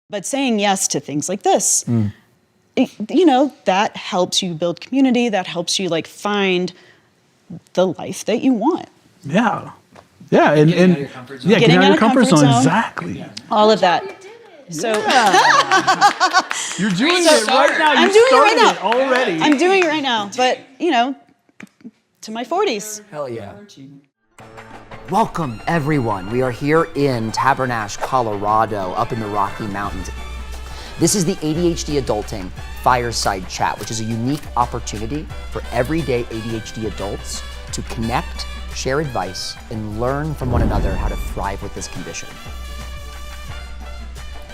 But saying yes to things like this, that helps you build community. That helps you find the life that you want. Yeah. Yeah. And getting out of your comfort zone. Yeah, getting out of your comfort zone. Exactly. Yeah. All of that. So you're doing it right now. I'm doing it right now already. I'm doing it right now. But, to my 40s. Hell yeah. Welcome, everyone. We are here in Tabernash, Colorado, up in the Rocky Mountains. This is the ADHD Adulting Fireside Chat, which is a unique opportunity for everyday ADHD adults to connect, share advice, and learn from one another how to thrive with this condition.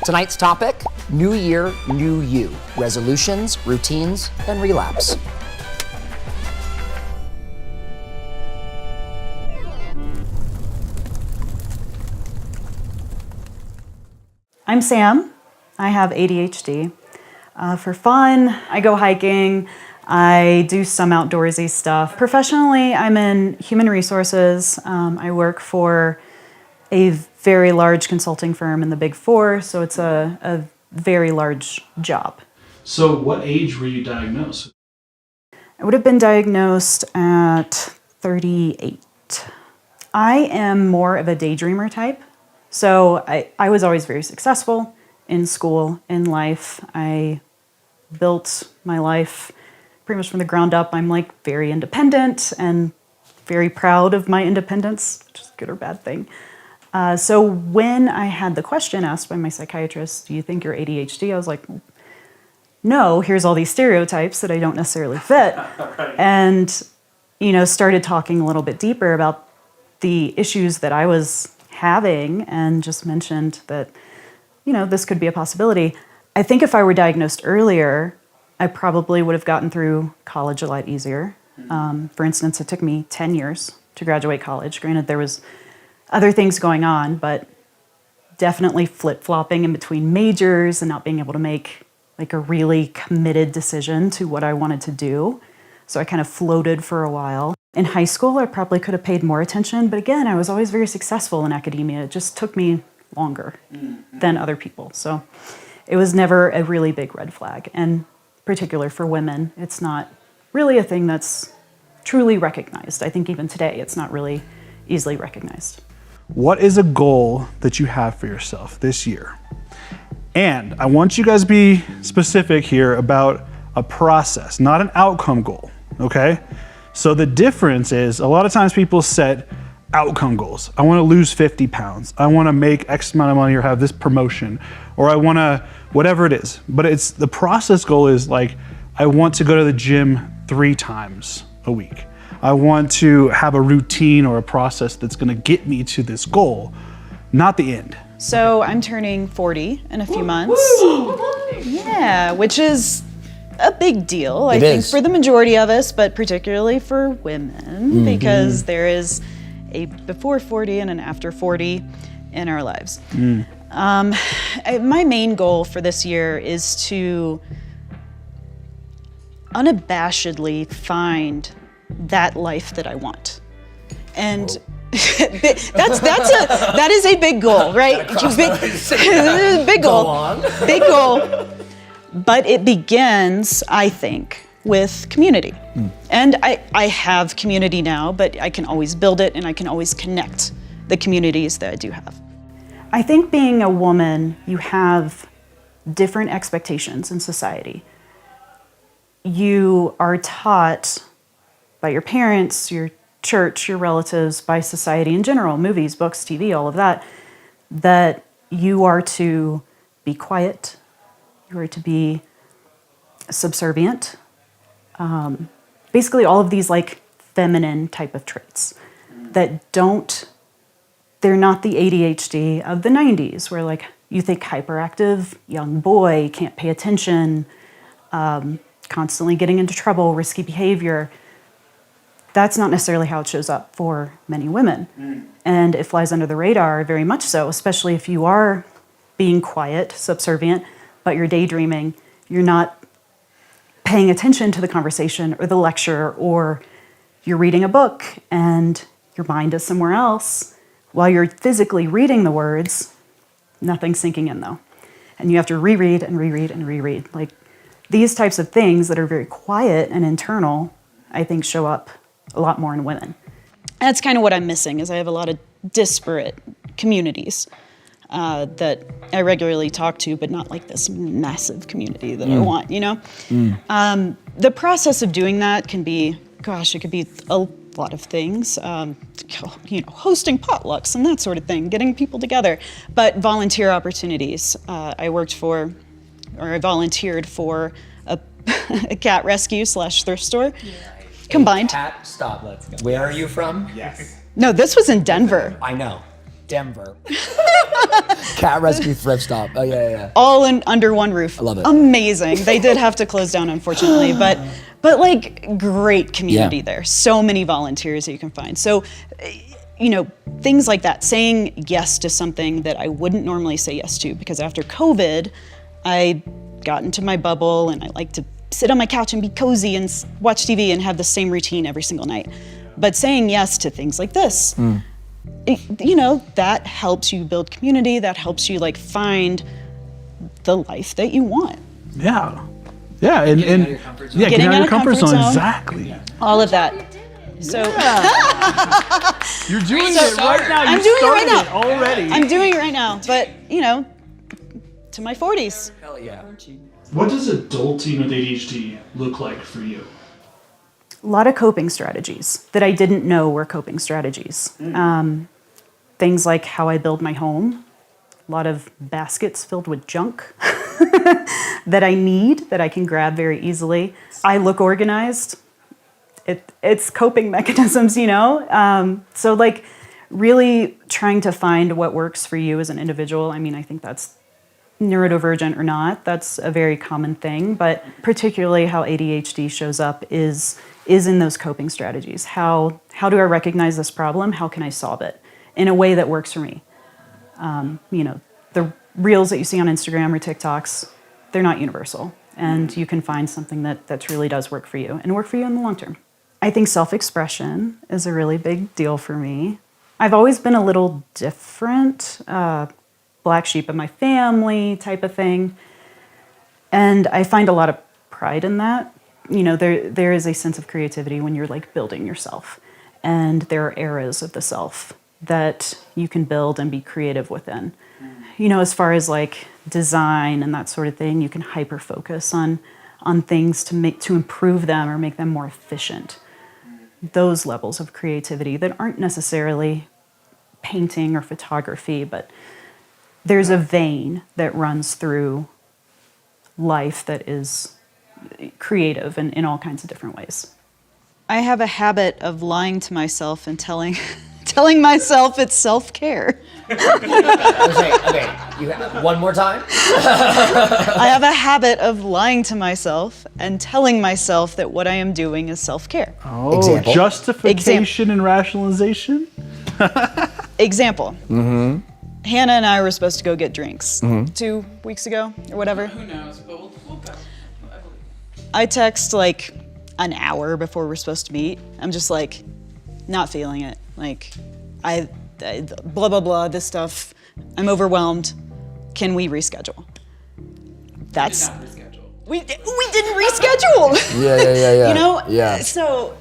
Tonight's topic, New Year, New You, resolutions, routines, and relapse. I'm Sam. I have ADHD. For fun, I go hiking. I do some outdoorsy stuff. Professionally, I'm in human resources. I work for a very large consulting firm in the Big Four, so it's a very large job. So what age were you diagnosed? I would have been diagnosed at 38. I am more of a daydreamer type. So I was always very successful in school, in life. I built my life pretty much from the ground up. I'm very independent and very proud of my independence, which is a good or bad thing. So when I had the question asked by my psychiatrist, do you think you're ADHD? I was like, no, here's all these stereotypes that I don't necessarily fit. Right. And, started talking a little bit deeper about the issues that I was having and just mentioned that, this could be a possibility. I think if I were diagnosed earlier, I probably would have gotten through college a lot easier. For instance, it took me 10 years to graduate college. Granted, there was other things going on, but definitely flip-flopping in between majors and not being able to make a really committed decision to what I wanted to do. So I kind of floated for a while. In high school, I probably could have paid more attention, but again, I was always very successful in academia. It just took me longer than other people. So it was never a really big red flag. And particular for women, it's not really a thing that's truly recognized. I think even today, it's not really easily recognized. What is a goal that you have for yourself this year? And I want you guys to be specific here about a process, not an outcome goal, okay? So the difference is a lot of times people set outcome goals. I want to lose 50 pounds. I want to make X amount of money or have this promotion, or I want to, whatever it is. But it's the process goal is I want to go to the gym 3 times a week. I want to have a routine or a process that's going to get me to this goal, not the end. So I'm turning 40 in a few months. Yeah, which is a big deal, I think, for the majority of us, but particularly for women, because there is a before 40 and an after 40 in our lives. My main goal for this year is to unabashedly find that life that I want. And that is a big goal, right? Big goal. Big goal. But it begins, I think, with community. And I have community now, but I can always build it and I can always connect the communities that I do have. I think being a woman, you have different expectations in society. You are taught by your parents, your church, your relatives, by society in general, movies, books, TV, all of that, that you are to be quiet, you are to be subservient. Basically all of these feminine type of traits that they're not the ADHD of the 90s where you think hyperactive young boy, can't pay attention, constantly getting into trouble, risky behavior. That's not necessarily how it shows up for many women. And it flies under the radar very much so, especially if you are being quiet, subservient, but you're daydreaming. You're not paying attention to the conversation or the lecture, or you're reading a book and your mind is somewhere else. While you're physically reading the words, nothing's sinking in though. and you have to reread and reread and reread. Like these types of things that are very quiet and internal, I think show up a lot more in women. That's kind of what I'm missing, is I have a lot of disparate communities that I regularly talk to, but not like this massive community that I want, you know? The process of doing that can be, gosh, it could be a lot of things, you know, hosting potlucks and that sort of thing, getting people together. But volunteer opportunities. I volunteered for a cat rescue / thrift store. Combined. Cat, stop, let's go. Where are you from? Yes. No, this was in Denver. I know. Denver. Cat rescue thrift stop. Oh yeah. All under one roof. I love it. Amazing. They did have to close down, unfortunately, but like great community there. So many volunteers that you can find. So, you know, things like that. Saying yes to something that I wouldn't normally say yes to, because after COVID, I got into my bubble and I like to sit on my couch and be cozy and watch TV and have the same routine every single night. But saying yes to things like this, you know, that helps you build community, that helps you like find the life that you want. Yeah. Yeah, and Getting out of your comfort zone. getting out of your comfort zone. Exactly. All of that. So You're doing it right now. I'm You doing it right started now. already. I'm doing it right now, but you know, to my 40s. Hell yeah. What does adulting with ADHD look like for you? A lot of coping strategies that I didn't know were coping strategies. Things like how I build my home, a lot of baskets filled with junk that I need, that I can grab very easily. I look organized. It's coping mechanisms, you know? So like really trying to find what works for you as an individual. I mean, I think that's neurodivergent or not, that's a very common thing, but particularly how ADHD shows up is in those coping strategies. How do I recognize this problem? How can I solve it in a way that works for me? You know, the reels that you see on Instagram or TikToks, they're not universal, and you can find something that truly does work for you and work for you in the long term. I think self-expression is a really big deal for me. I've always been a little different, black sheep of my family type of thing. And I find a lot of pride in that. You know, there is a sense of creativity when you're like building yourself. And there are eras of the self that you can build and be creative within. You know, as far as like design and that sort of thing, you can hyper focus on things to improve them or make them more efficient. Those levels of creativity that aren't necessarily painting or photography, but there's a vein that runs through life that is creative in all kinds of different ways. I have a habit of lying to myself and telling myself it's self-care. Okay. One more time. I have a habit of lying to myself and telling myself that what I am doing is self-care. Oh, Example. Justification and rationalization? Example. Hannah and I were supposed to go get drinks 2 weeks ago or whatever. Who knows, but we'll go. I believe. I text like an hour before we're supposed to meet. I'm just like, not feeling it. Like, I blah, blah, blah, this stuff. I'm overwhelmed. Can we reschedule? That's, Not reschedule. we didn't reschedule. Yeah. You know? Yeah. So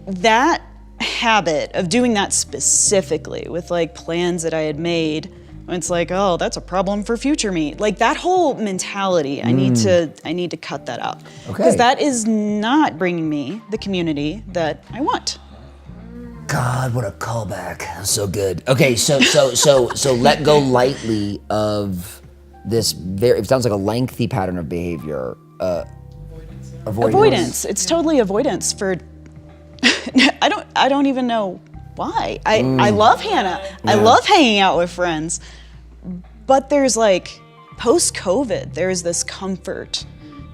that habit of doing that specifically with like plans that I had made, when it's like, oh, that's a problem for future me. Like that whole mentality, I need to cut that out. Okay. Because that is not bringing me the community that I want. God, what a callback. So good. Okay, so let go lightly of this it sounds like a lengthy pattern of behavior. Avoidance. It's totally avoidance for I don't even know why. I love Hannah. I love hanging out with friends. But there's like post-COVID, there's this comfort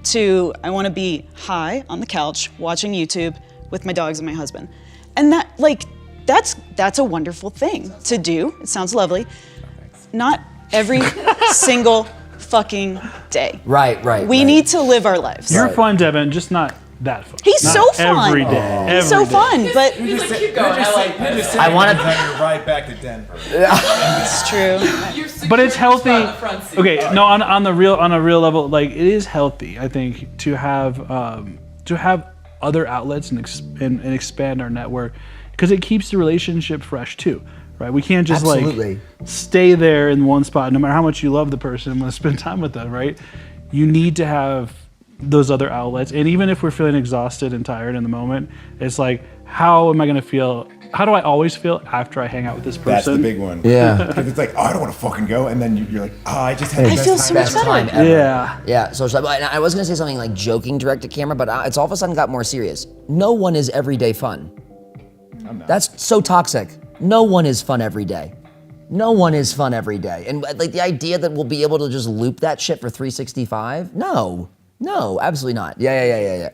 to I want to be high on the couch watching YouTube with my dogs and my husband. And that like that's a wonderful thing to do. It sounds lovely. Not every single fucking day. Right. We need to live our lives. You're fun, Devin, just not that fun. He's Not so fun. every day. He's so fun, but He's like, keep going. I want to. You're right back to Denver. it's true. But it's healthy. In the front seat. Okay, no, on a real level, like it is healthy. I think to have other outlets and expand our network, because it keeps the relationship fresh too, right? We can't just Absolutely. like stay there in one spot, no matter how much you love the person and want to spend time with them, right? You need to have those other outlets, and even if we're feeling exhausted and tired in the moment, it's like, how am I going to feel? How do I always feel after I hang out with this person? That's the big one. Yeah. Because it's like, oh, I don't want to fucking go, and then you're like, oh, I just had the I best feel time. so much Best better. time ever. Yeah. Yeah, social. And I was gonna say something like joking direct to camera, but it's all of a sudden got more serious. No one is everyday fun. I'm not. That's so toxic. No one is fun every day. No one is fun every day. And like the idea that we'll be able to just loop that shit for 365? No, absolutely not. Yeah.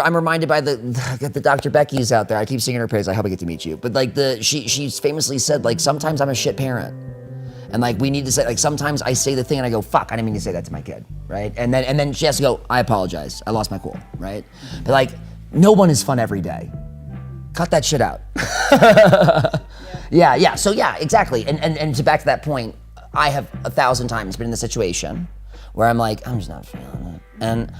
I'm reminded by the Dr. Becky's out there. I keep singing her praise. I hope I get to meet you. But like she's famously said, like, sometimes I'm a shit parent. And like we need to say, like, sometimes I say the thing and I go, fuck, I didn't mean to say that to my kid, right? And then she has to go, I apologize, I lost my cool, right? But like, no one is fun every day. Cut that shit out. Yeah. So yeah, exactly. And to back to that point, I have 1,000 times been in the situation where I'm like, I'm just not feeling it. And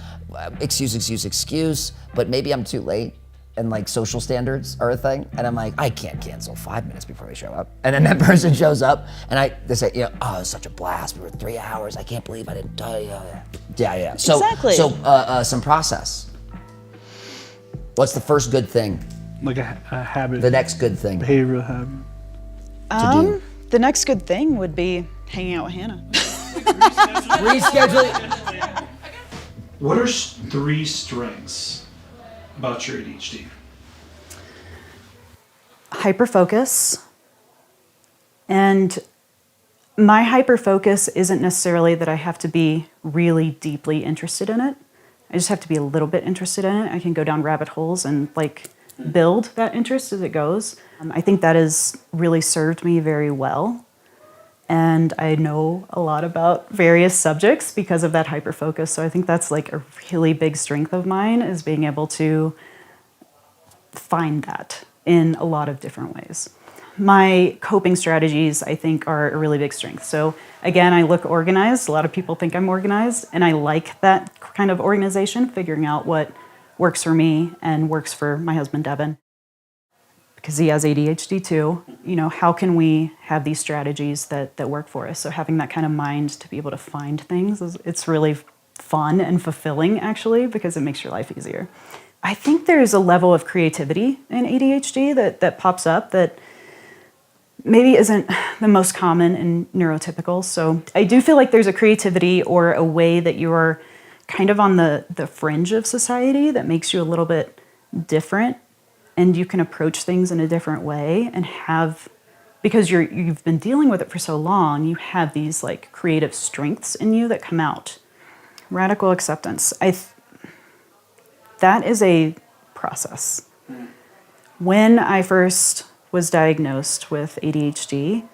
excuse, but maybe I'm too late. And like social standards are a thing, and I'm like, I can't cancel 5 minutes before they show up. And then that person shows up, and they say, oh, it was such a blast. We were 3 hours. I can't believe I didn't tell you. Yeah. So, Exactly. So some process. What's the first good thing? Like a habit. The next good thing behavioral habit. to do? The next good thing would be hanging out with Hannah. Reschedule. What are 3 strengths about your ADHD? Hyperfocus. And my hyperfocus isn't necessarily that I have to be really deeply interested in it. I just have to be a little bit interested in it. I can go down rabbit holes and like build that interest as it goes. I think that has really served me very well. And I know a lot about various subjects because of that hyperfocus. So I think that's like a really big strength of mine, is being able to find that in a lot of different ways. My coping strategies, I think, are a really big strength. So again, I look organized. A lot of people think I'm organized, and I like that kind of organization, figuring out what works for me and works for my husband, Devin. Because he has ADHD too, how can we have these strategies that work for us? So having that kind of mind to be able to find things, it's really fun and fulfilling, actually, because it makes your life easier. I think there's a level of creativity in ADHD that pops up that maybe isn't the most common in neurotypicals. So I do feel like there's a creativity or a way that you are kind of on the fringe of society that makes you a little bit different. And you can approach things in a different way and because you've been dealing with it for so long, you have these like creative strengths in you that come out. Radical acceptance. That is a process. When I first was diagnosed with ADHD,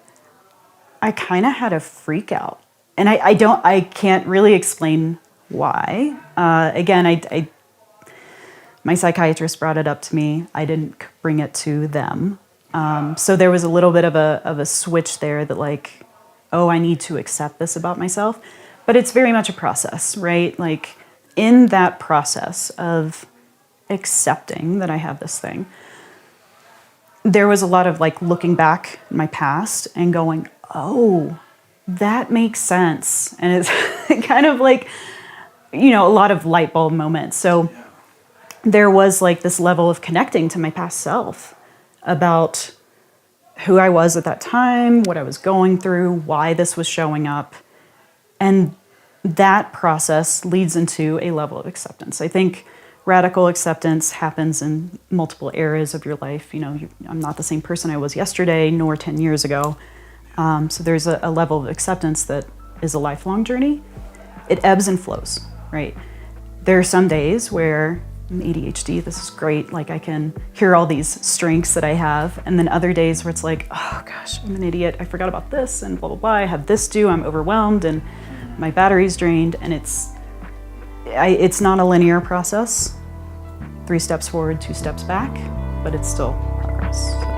I kind of had a freak out. And I can't really explain why. Again, my psychiatrist brought it up to me. I didn't bring it to them. So there was a little bit of a switch there that like, oh, I need to accept this about myself. But it's very much a process, right? Like in that process of accepting that I have this thing, there was a lot of like looking back in my past and going, oh, that makes sense. And it's kind of like, a lot of light bulb moments. So there was like this level of connecting to my past self about who I was at that time, what I was going through, why this was showing up. And that process leads into a level of acceptance. I think radical acceptance happens in multiple areas of your life. I'm not the same person I was yesterday, nor 10 years ago. So there's a level of acceptance that is a lifelong journey. It ebbs and flows, right? There are some days where I'm ADHD, this is great. Like I can hear all these strengths that I have. And then other days where it's like, oh gosh, I'm an idiot. I forgot about this and blah, blah, blah. I have this due, I'm overwhelmed and my battery's drained. And it's It's not a linear process. 3 steps forward, 2 steps back, but it's still progress. So.